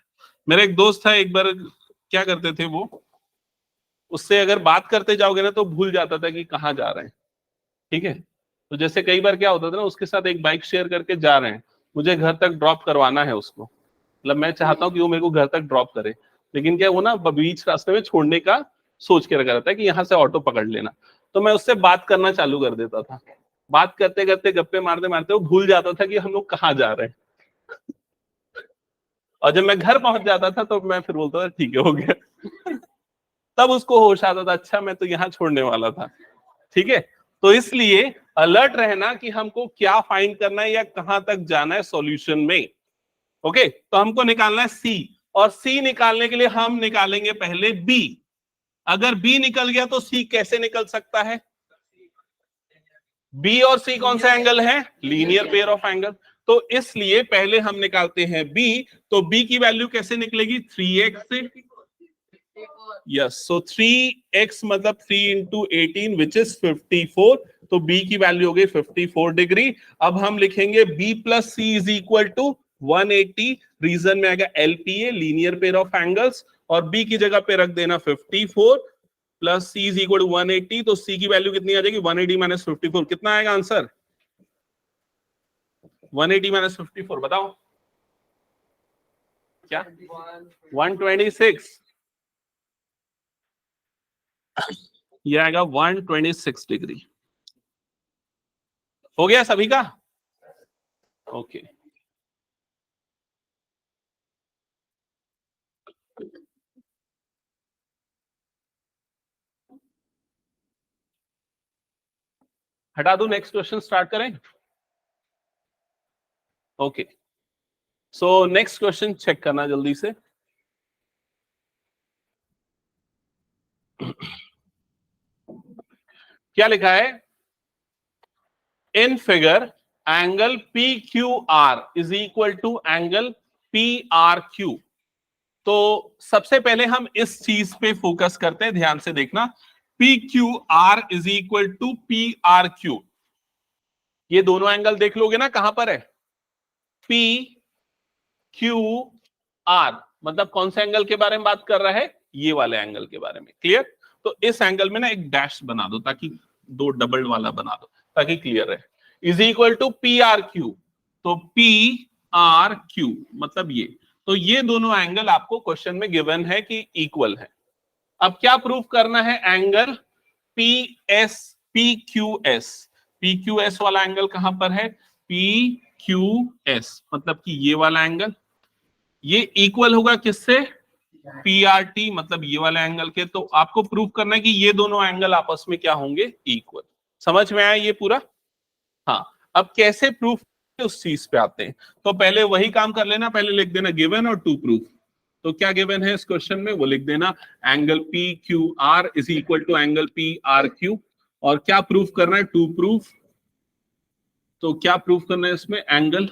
मेरा एक दोस्त था, एक बार क्या करते थे वो, उससे अगर बात करते जाओगे ना तो भूल जाता था कि कहाँ जा रहे हैं। ठीक है, तो जैसे कई बार क्या होता था ना, उसके साथ एक बाइक शेयर करके जा रहे हैं, मुझे घर तक ड्रॉप करवाना है उसको, मतलब मैं चाहता हूँ कि वो मेरे को घर तक ड्रॉप करे, लेकिन क्या वो ना बीच रास्ते में छोड़ने का सोच के रखा रहता है कि यहाँ से ऑटो पकड़ लेना। तो मैं उससे बात करना चालू कर देता था, बात करते करते गप्पे मारते मारते वो भूल जाता था कि हम लोग कहाँ जा रहे हैं। और जब मैं घर पहुंच जाता था तो मैं फिर बोलता था ठीक है, हो गया। तब उसको होश आता था, अच्छा मैं तो यहाँ छोड़ने वाला था। ठीक है, तो इसलिए अलर्ट रहना कि हमको क्या फाइंड करना है या कहां तक जाना है सॉल्यूशन में। ओके, तो हमको निकालना है सी, और सी निकालने के लिए हम निकालेंगे पहले बी। अगर बी निकल गया तो सी कैसे निकल सकता है? बी और सी कौन सा एंगल है? Linear pair of angle. तो इसलिए पहले हम निकालते हैं बी। तो बी की वैल्यू कैसे निकलेगी? 3x से। यस, सो 3x मतलब 3 इंटू 18 विच इज 54। तो b की वैल्यू हो गई 54 डिग्री। अब हम लिखेंगे b plus C is equal to 180। Reason में आएगा LPA, linear pair of angles, और b की जगह पे रख देना 54 plus c is equal to 180। तो c की वैल्यू कितनी आ जाएगी? 180 माइनस 54। कितना आएगा आंसर? 180 माइनस 54, बताओ क्या? 126। ये आएगा 126 डिग्री। हो गया सभी का? ओके, हटा दूं, नेक्स्ट क्वेश्चन स्टार्ट करें? Okay, so next question check करना जल्दी से। क्या लिखा है? In figure angle P Q R is equal to angle P R Q. तो सबसे पहले हम इस चीज पे फोकस करते हैं, ध्यान से देखना। P Q R is equal to P R Q, ये दोनों एंगल देख लोगे ना, कहां पर है? पी क्यू आर, मतलब कौन से एंगल के बारे में बात कर रहा है? ये वाले एंगल के बारे में। क्लियर? तो इस एंगल में ना एक डैश बना दो, ताकि दो डबल वाला बना दो, ताकि क्लियर है। Is equal to P R Q. तो पी आर क्यू मतलब ये। तो ये दोनों एंगल आपको क्वेश्चन में गिवन है कि इक्वल है। अब क्या प्रूफ करना है? Angle P S, P Q S. P Q S वाला एंगल कहां पर है? पी क्यू एस मतलब कि ये वाला एंगल, ये इक्वल होगा किससे? पी आर टी मतलब ये वाला एंगल के। तो आपको प्रूफ करना है कि ये दोनों एंगल आपस में क्या होंगे? इक्वल। समझ में आया ये पूरा? हाँ, अब कैसे प्रूफ उस चीज पे आते हैं। तो पहले वही काम कर लेना, पहले लिख देना गिवन और टू प्रूफ। तो क्या गिवन है इस क्वेश्चन में वो लिख देना, angle P Q R is equal to angle P R Q. और क्या प्रूफ करना है? To proof. तो क्या प्रूफ करना है इसमें? Angle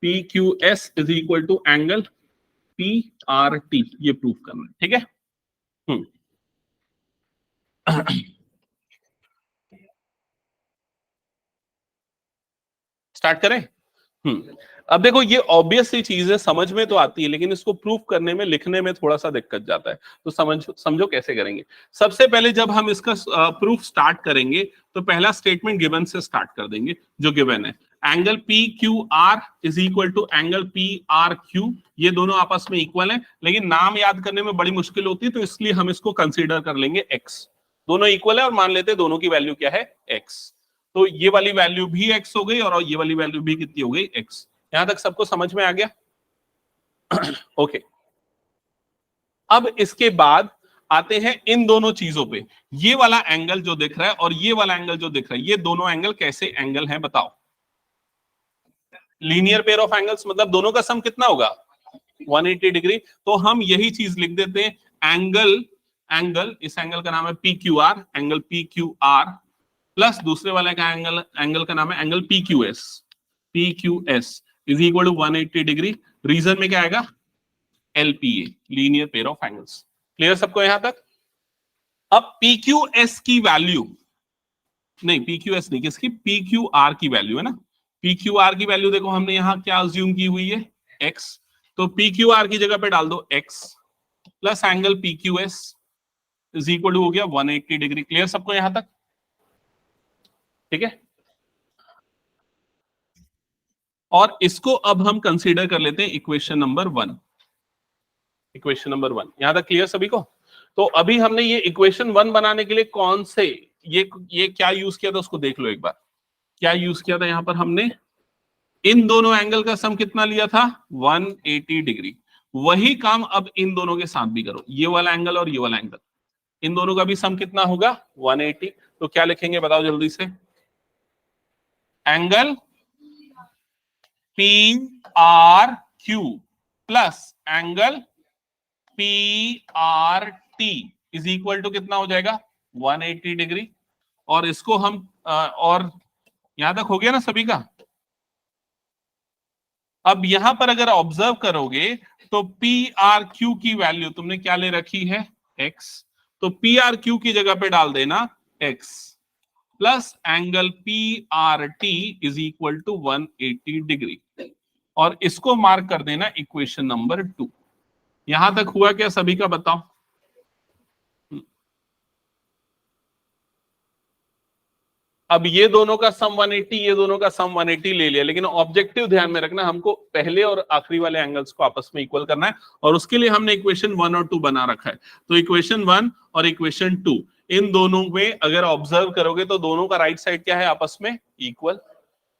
P Q S is equal to angle P R T, ये प्रूफ करना है। ठीक है, स्टार्ट करें? अब देखो, ये ऑब्वियस सी चीज है, समझ में तो आती है, लेकिन इसको प्रूफ करने में, लिखने में थोड़ा सा दिक्कत जाता है। तो समझो कैसे करेंगे। सबसे पहले जब हम इसका प्रूफ स्टार्ट करेंगे तो पहला स्टेटमेंट गिवन से स्टार्ट कर देंगे, जो गिवन है angle P Q R is equal to angle P R Q. ये दोनों आपस में इक्वल है, लेकिन नाम याद करने में बड़ी मुश्किल होती है, तो इसलिए हम इसको कंसीडर कर लेंगे एक्स। दोनों इक्वल है और मान लेते हैं दोनों की वैल्यू क्या है? एक्स। तो ये वाली वैल्यू भी एक्स हो गई और ये वाली वैल्यू भी कितनी हो गई? एक्स। यहां तक सबको समझ में आ गया? ओके, अब इसके बाद आते हैं इन दोनों चीजों पे। ये वाला एंगल जो दिख रहा है और ये वाला एंगल जो दिख रहा है, ये दोनों एंगल कैसे एंगल हैं बताओ? लीनियर पेयर ऑफ एंगल्स, मतलब दोनों का सम कितना होगा? 180 डिग्री। तो हम यही चीज लिख देते हैं, एंगल एंगल इस एंगल का नाम है P Q R, angle P Q R plus दूसरे वाले का एंगल, एंगल का नाम है angle P Q S. P Q S is equal to 180 degree. Reason में क्या आएगा? LPA, linear pair of angles. Clear सबको यहां तक? अब PQS की वैल्यू नहीं पी क्यू एस नहीं, किसकी, पी क्यू आर की वैल्यू है ना। पी क्यू आर की वैल्यू देखो हमने यहाँ क्या अज्यूम की हुई है, एक्स। तो पी क्यू आर की जगह पे डाल दो x plus angle P Q S is equal to हो गया 180 डिग्री। क्लियर सबको यहां तक? ठीक है। और इसको अब हम कंसीडर कर लेते हैं इक्वेशन नंबर 1। इक्वेशन नंबर 1 यहां तक क्लियर सभी को? तो अभी हमने ये इक्वेशन 1 बनाने के लिए कौन से ये क्या यूज किया था उसको देख लो एक बार। क्या यूज किया था यहां पर हमने, इन दोनों एंगल का सम कितना लिया था, 180 डिग्री। वही काम अब इन दोनों के साथ भी करो, ये वाला एंगल और ये वाला एंगल, इन दोनों का भी सम कितना होगा 180। तो क्या लिखेंगे बताओ जल्दी से, angle P R Q plus angle P R T is equal to कितना हो जाएगा 180 डिग्री। और इसको हम और यहां तक हो गया ना सभी का। अब यहां पर अगर ऑब्जर्व करोगे तो पी आर क्यू की वैल्यू तुमने क्या ले रखी है, एक्स। तो पी आर क्यू की जगह पे डाल देना x plus angle P R T is equal to 180 degree. और इसको मार्क कर देना इक्वेशन नंबर 2। यहां तक हुआ क्या सभी का बताओ? अब ये दोनों का सम 180, ये दोनों का सम 180 ले लिया, लेकिन ऑब्जेक्टिव ध्यान में रखना, हमको पहले और आखिरी वाले एंगल्स को आपस में इक्वल करना है। और उसके लिए हमने इक्वेशन 1 और 2 बना रखा है। तो इक्वेशन 1 और इक्वेशन 2 इन दोनों में अगर ऑब्जर्व करोगे तो दोनों का राइट साइड क्या है, आपस में इक्वल।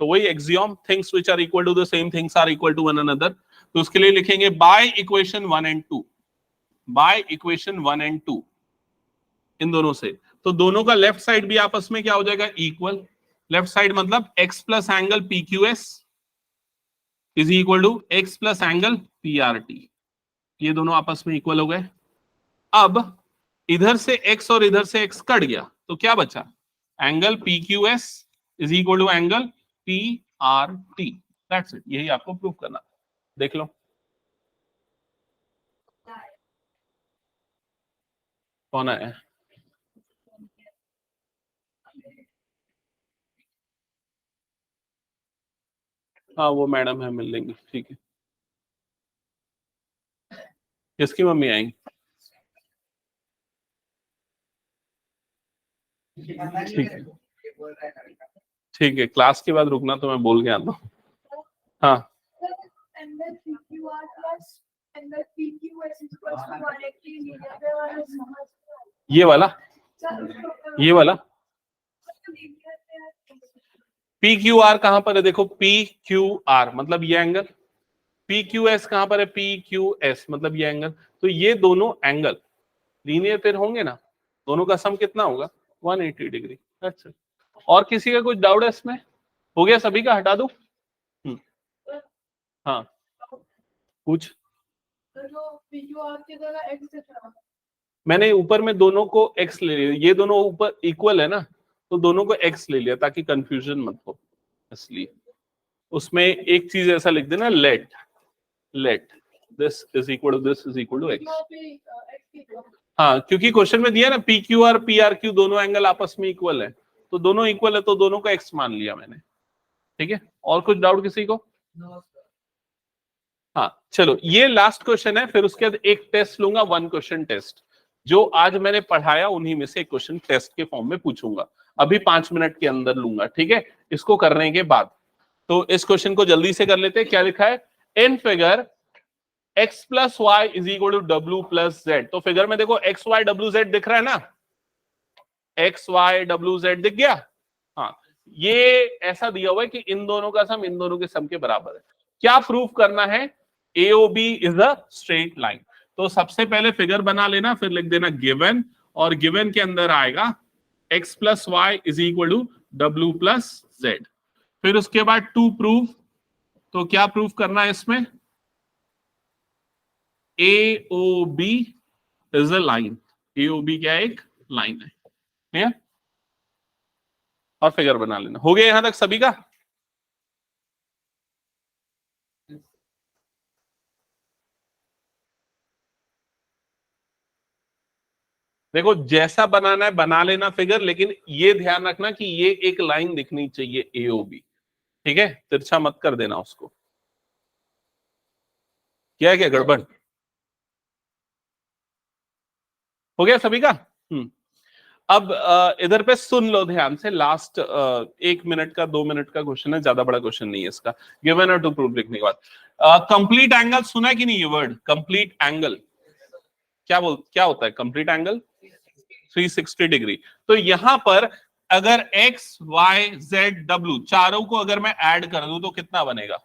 तो वही axiom, things which are equal to the same things are equal to one another. तो उसके लिए लिखेंगे by equation 1 and 2, by equation 1 and 2 इन दोनों से। तो दोनों का लेफ्ट साइड भी आपस में क्या हो जाएगा, इक्वल। लेफ्ट साइड मतलब x plus angle P Q S is equal to x plus angle P R T. ये दोनों आपस में इक्वल हो गए। अब इधर से x और इधर से x कट गया तो क्या बचा, angle P Q S is equal to angle P R T. That's it, यही आपको प्रूव करना। देख लो कौन है। हाँ वो मैडम है, मिल लेंगी, ठीक है। किसकी मम्मी आएंगी? ठीक है, ठीक है, क्लास के बाद रुकना तो मैं बोल के आता हूँ। हाँ ये वाला, ये वाला पी क्यू आर कहां पर है, देखो पी क्यू आर मतलब ये एंगल, पी क्यू एस कहां पर है, पी क्यू एस मतलब ये एंगल। तो ये दोनों एंगल लीनियर पेयर होंगे ना, दोनों का सम कितना होगा 180 डिग्री। अच्छा, और किसी का कुछ डाउट है इसमें? हो गया सभी का, हटा दो। हाँ कुछ, मैंने ऊपर में दोनों को x ले लिया, ये दोनों ऊपर इक्वल है ना, तो दोनों को x ले लिया ताकि कंफ्यूजन मत हो। इसलिए उसमें एक चीज ऐसा लिख देना, let this is equal to this is equal to x। हाँ क्योंकि क्वेश्चन में दिया ना पी क्यू और पी आर क्यू दोनों एंगल आपस में इक्वल है, तो दोनों इक्वल है तो दोनों को x मान लिया मैंने। ठीक है, और कुछ डाउट किसी को? हाँ चलो, ये लास्ट क्वेश्चन है, फिर उसके बाद एक टेस्ट लूंगा, 1 क्वेश्चन टेस्ट। जो आज मैंने पढ़ाया उन्हीं में से एक क्वेश्चन टेस्ट के फॉर्म में पूछूंगा, अभी 5 मिनट के अंदर लूंगा। ठीक है, इसको करने के बाद तो इस क्वेश्चन को जल्दी से कर लेते हैं। क्या लिखा है, in figure x plus Y is equal to W plus Z. तो फिगर में देखो एक्स वाई डब्ल्यू जेड दिख रहा है ना, एक्स वाई डब्ल्यू जेड दिख गया। हाँ, ये ऐसा दिया हुआ है कि इन दोनों का सम इन दोनों के सम के बराबर है। क्या प्रूफ करना है, AOB is a straight line. तो सबसे पहले फिगर बना लेना, फिर लिख देना गिवन, और गिवन के अंदर आएगा x plus Y is equal to W plus Z. फिर उसके बाद टू प्रूफ, तो क्या प्रूफ करना है इसमें, AOB is a line. AOB क्या है, एक लाइन है। क्लियर, और फिगर बना लेना। हो गया यहां तक सभी का? देखो जैसा बनाना है बना लेना फिगर, लेकिन ये ध्यान रखना कि ये एक लाइन दिखनी चाहिए AOB, ठीक है, तिरछा मत कर देना उसको। क्या है, क्या गड़बड़ हो गया सभी का? अब इधर पे सुन लो ध्यान से, लास्ट 1 मिनट का 2 मिनट का क्वेश्चन है, ज्यादा बड़ा क्वेश्चन नहीं है इसका। गिवन और टू प्रूव लिखने के बाद कंप्लीट एंगल सुना है कि नहीं? ये वर्ड कंप्लीट एंगल क्या होता है? Complete angle 360 degree. तो यहां पर अगर x y z w चारों को अगर मैं ऐड कर दूं तो कितना बनेगा?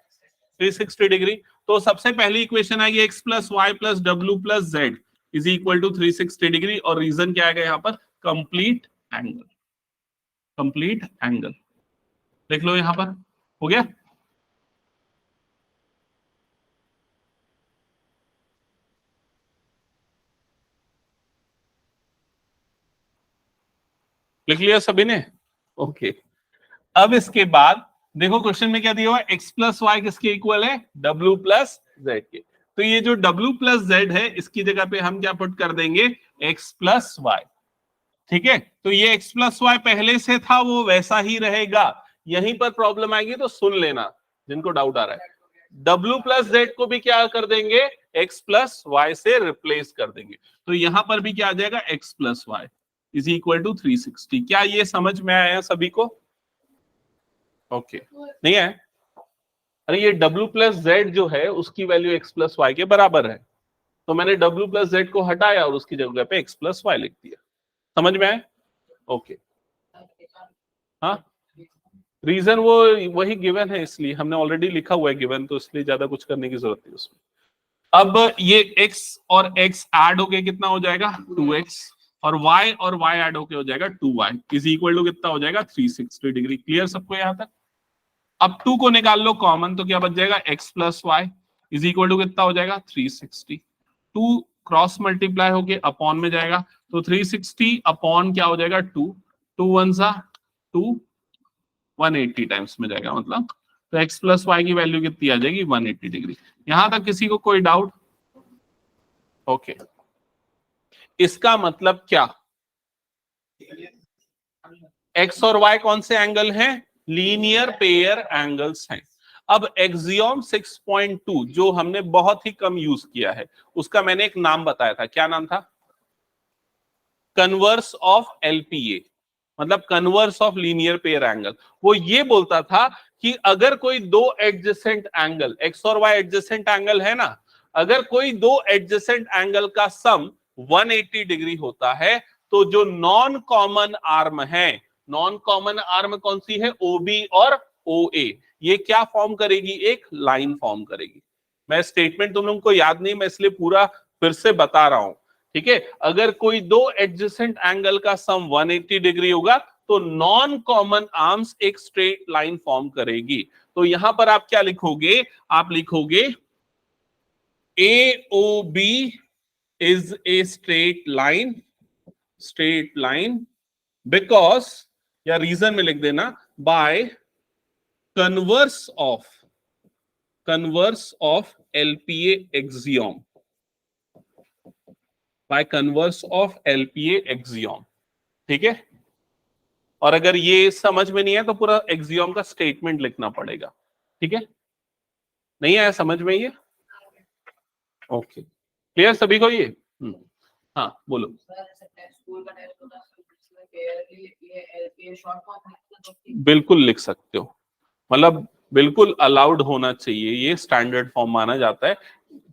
360 डिग्री। तो सबसे पहली इक्वेशन आएगी x plus Y plus W plus Z is equal to 360 degree, और रीजन क्या आएगा यहाँ पर? Complete angle. कंप्लीट एंगल देख लो यहां पर, हो गया। लिख लिया सभी ने? ओके। अब इसके बाद देखो क्वेश्चन में क्या दिया हुआ है? x प्लस वाई किसके इक्वल है? w प्लस जेड के। तो ये जो w प्लस जेड है इसकी जगह पे हम क्या पुट कर देंगे? x प्लस वाई, ठीक है। तो ये x प्लस वाई पहले से था वो वैसा ही रहेगा। यहीं पर प्रॉब्लम आएगी तो सुन लेना जिनको डाउट आ रहा है। w प्लस जेड को भी क्या कर देंगे? x प्लस वाई से रिप्लेस कर देंगे। तो यहां पर भी क्या आ जाएगा? x plus Y is equal to 360। क्या ये समझ में आया सभी को? ओके नहीं है? अरे ये w प्लस जेड जो है उसकी वैल्यू x प्लस वाई के बराबर है, तो मैंने w प्लस जेड को हटाया और उसकी जगह पे x प्लस वाई लिख दिया। समझ में आया? ओके। हाँ, रीजन वो वही गिवन है, इसलिए हमने ऑलरेडी लिखा हुआ है गिवन, तो इसलिए ज्यादा कुछ करने की जरूरत नहीं उसमें। अब ये x और x ऐड होके कितना हो जाएगा? 2x, और y ऐड होके हो जाएगा 2y इज इक्वल टू कितना हो जाएगा? 360 डिग्री। क्लियर सबको यहां तक? अब 2 को निकाल लो कॉमन, तो क्या बच जाएगा? x plus Y is equal to कितना हो जाएगा? 360। 2 क्रॉस मल्टीप्लाई होके अपॉन में जाएगा, तो 360 अपॉन क्या हो जाएगा? 2, 2 1 सा 2, 180 टाइम्स में जाएगा मतलब। तो x प्लस वाई की वैल्यू कितनी आ जाएगी? 180 डिग्री। यहां तक किसी को कोई डाउट? ओके। इसका मतलब क्या? x और y कौन से एंगल हैं? लीनियर पेयर एंगल्स हैं। अब एक्सियोम 6.2 जो हमने बहुत ही कम यूज किया है, उसका मैंने एक नाम बताया था। क्या नाम था? कन्वर्स ऑफ LPA, मतलब converse of linear pair angle. वो ये बोलता था कि अगर कोई दो एडजेसेंट एंगल, x और y एडजेसेंट एंगल है ना, अगर कोई दो एडजेसेंट एंगल का सम 180 डिग्री होता है, तो जो नॉन कॉमन आर्म है, नॉन कॉमन आर्म कौन सी है? OB और OA, ये क्या फॉर्म करेगी? एक लाइन फॉर्म करेगी। मैं स्टेटमेंट तुम लोगों को याद नहीं, मैं इसलिए पूरा फिर से बता रहा हूं, ठीक है। अगर कोई दो एडजेसेंट एंगल का सम 180 डिग्री होगा तो नॉन कॉमन आर्म्स एक स्ट्रेट लाइन फॉर्म करेगी। तो यहां पर आप क्या लिखोगे? आप लिखोगे AOB is a straight line because, या रीजन में लिख देना, by converse of LPA axiom, by converse of LPA axiom, ठीक है। और अगर ये समझ में नहीं है तो पूरा एक्सियोम का स्टेटमेंट लिखना पड़ेगा, ठीक है। नहीं आया समझ में ये? ओके, क्लियर सभी को ये? हाँ बोलो। बिल्कुल लिख सकते हो, मतलब बिल्कुल अलाउड होना चाहिए, ये स्टैंडर्ड फॉर्म माना जाता है।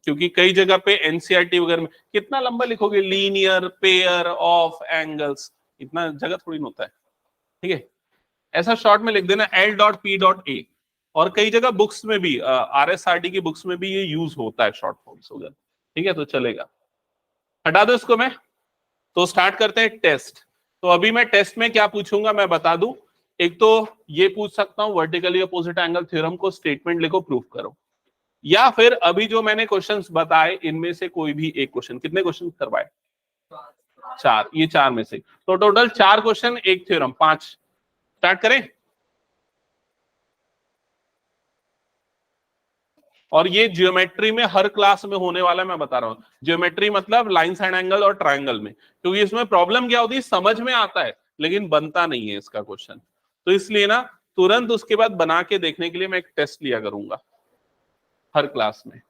क्योंकि कई जगह पे एनसीईआरटी वगैरह में कितना लंबा लिखोगे? लीनियर पेयर ऑफ एंगल्स, इतना जगह थोड़ी ना होता है, ठीक है। ऐसा शॉर्ट में लिख देना L.P.A। और कई जगह बुक्स में भी, RSRT की बुक्स में भी ये यूज होता है शॉर्ट फॉर्म्स वगैरह, ठीक है। तो चलेगा, हटा दो इसको मैं। तो स्टार्ट करते हैं टेस्ट। तो अभी मैं टेस्ट में क्या पूछूंगा मैं बता दूं। एक तो ये पूछ सकता हूं वर्टिकली अपोजिट एंगल थ्योरम को स्टेटमेंट लिखो, प्रूफ करो, या फिर अभी जो मैंने क्वेश्चंस बताए इनमें से कोई भी एक क्वेश्चन। कितने क्वेश्चन करवाए? 4। ये 4 में से तो टोटल 4 क्वेश्चन, एक थ्योरम, 5। स्टार्ट करें? और ये ज्योमेट्री में हर क्लास में होने वाला मैं बता रहा हूँ। ज्योमेट्री मतलब लाइंस एंड एंगल और ट्रायंगल में, क्योंकि इसमें प्रॉब्लम क्या होती है, समझ में आता है लेकिन बनता नहीं है इसका क्वेश्चन। तो इसलिए ना तुरंत उसके बाद बना के देखने के लिए मैं एक टेस्ट लिया करूंगा हर क्लास में।